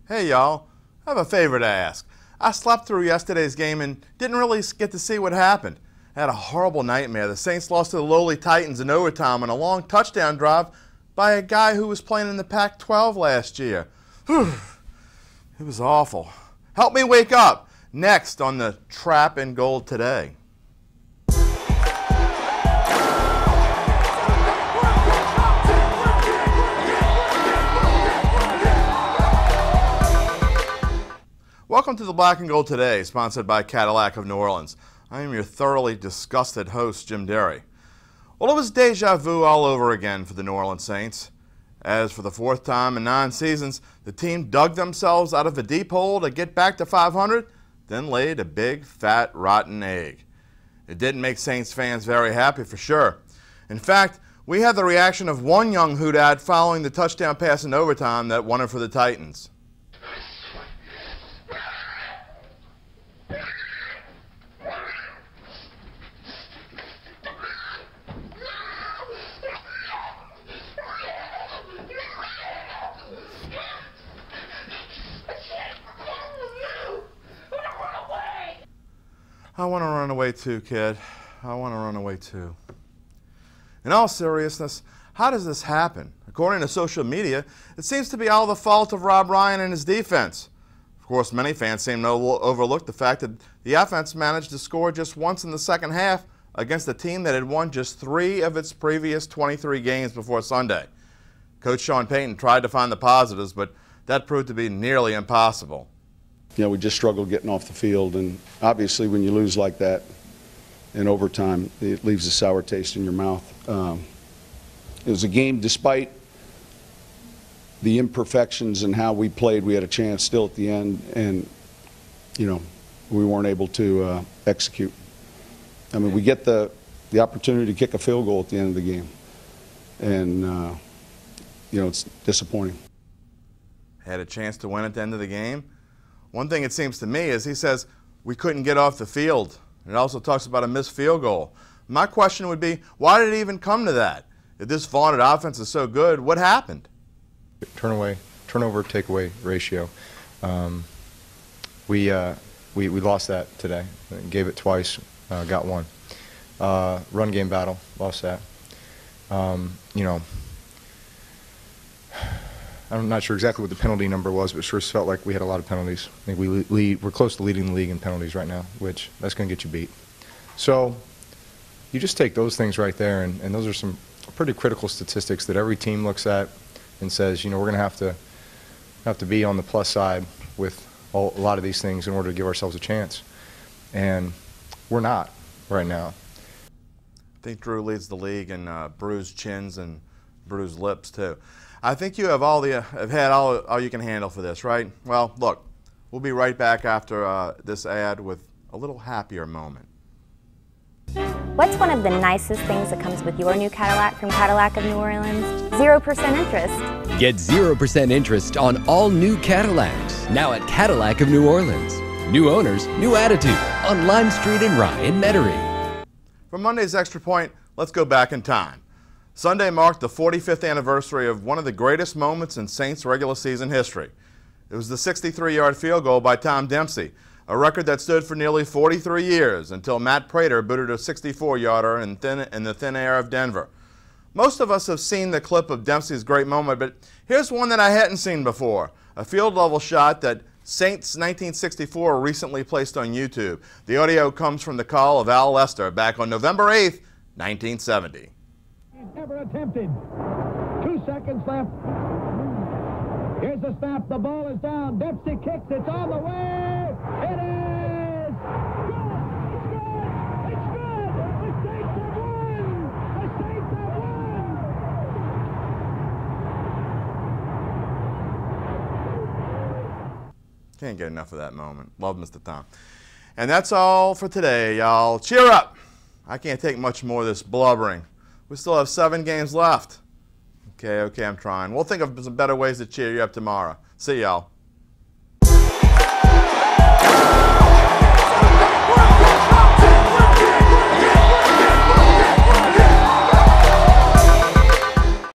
Hey y'all, I have a favor to ask. I slept through yesterday's game and didn't really get to see what happened. I had a horrible nightmare. The Saints lost to the lowly Titans in overtime on a long touchdown drive by a guy who was playing in the Pac-12 last year. Whew. It was awful. Help me wake up. Next on the Trap and Gold Today. Welcome to the Black and Gold Today, sponsored by Cadillac of New Orleans. I am your thoroughly disgusted host, Jim Derry. Well, it was deja vu all over again for the New Orleans Saints. As for the fourth time in 9 seasons, the team dug themselves out of a deep hole to get back to 500, then laid a big, fat, rotten egg. It didn't make Saints fans very happy for sure. In fact, we had the reaction of one young hoodad following the touchdown pass in overtime that won it for the Titans. I want to run away too, kid. I want to run away too. In all seriousness, how does this happen? According to social media, it seems to be all the fault of Rob Ryan and his defense. Of course, many fans seem to overlook the fact that the offense managed to score just once in the second half against a team that had won just 3 of its previous 23 games before Sunday. Coach Sean Payton tried to find the positives, but that proved to be nearly impossible. You know, we just struggled getting off the field, and obviously when you lose like that in overtime, it leaves a sour taste in your mouth. It was a game, despite the imperfections in how we played, we had a chance still at the end, and, you know, we weren't able to execute. I mean, we get the opportunity to kick a field goal at the end of the game, and, you know, it's disappointing. Had a chance to win at the end of the game? One thing it seems to me is he says we couldn't get off the field. It also talks about a missed field goal. My question would be, why did it even come to that? If this vaunted offense is so good, what happened? Turnover takeaway ratio. We lost that today. Gave it twice, got one. Run game battle, lost that. You know, I'm not sure exactly what the penalty number was, but it sure felt like we had a lot of penalties. I think we're close to leading the league in penalties right now, which that's going to get you beat. So you just take those things right there, and those are some pretty critical statistics that every team looks at and says, you know, we're going to have to be on the plus side with a lot of these things in order to give ourselves a chance. And we're not right now. I think Drew leads the league in bruised chins and bruised lips, too. I think you have had all you can handle for this, right? Well, look, we'll be right back after this ad with a little happier moment. What's one of the nicest things that comes with your new Cadillac from Cadillac of New Orleans? 0% interest. Get 0% interest on all new Cadillacs, now at Cadillac of New Orleans. New owners, new attitude, on Lime Street in Rye in Metairie. For Monday's Extra Point, let's go back in time. Sunday marked the 45th anniversary of one of the greatest moments in Saints regular season history. It was the 63-yard field goal by Tom Dempsey, a record that stood for nearly 43 years until Matt Prater booted a 64-yarder in the thin air of Denver. Most of us have seen the clip of Dempsey's great moment, but here's one that I hadn't seen before, a field-level shot that Saints 1964 recently placed on YouTube. The audio comes from the call of Al Lester back on November 8th, 1970. Never attempted. 2 seconds left. Here's the snap. The ball is down. Dempsey kicks. It's on the way. It is good. It's good. The Saints have won. The Saints have won. Can't get enough of that moment. Love Mr. Tom. And that's all for today, y'all. Cheer up. I can't take much more of this blubbering. We still have 7 games left. Okay, I'm trying. We'll think of some better ways to cheer you up tomorrow. See y'all.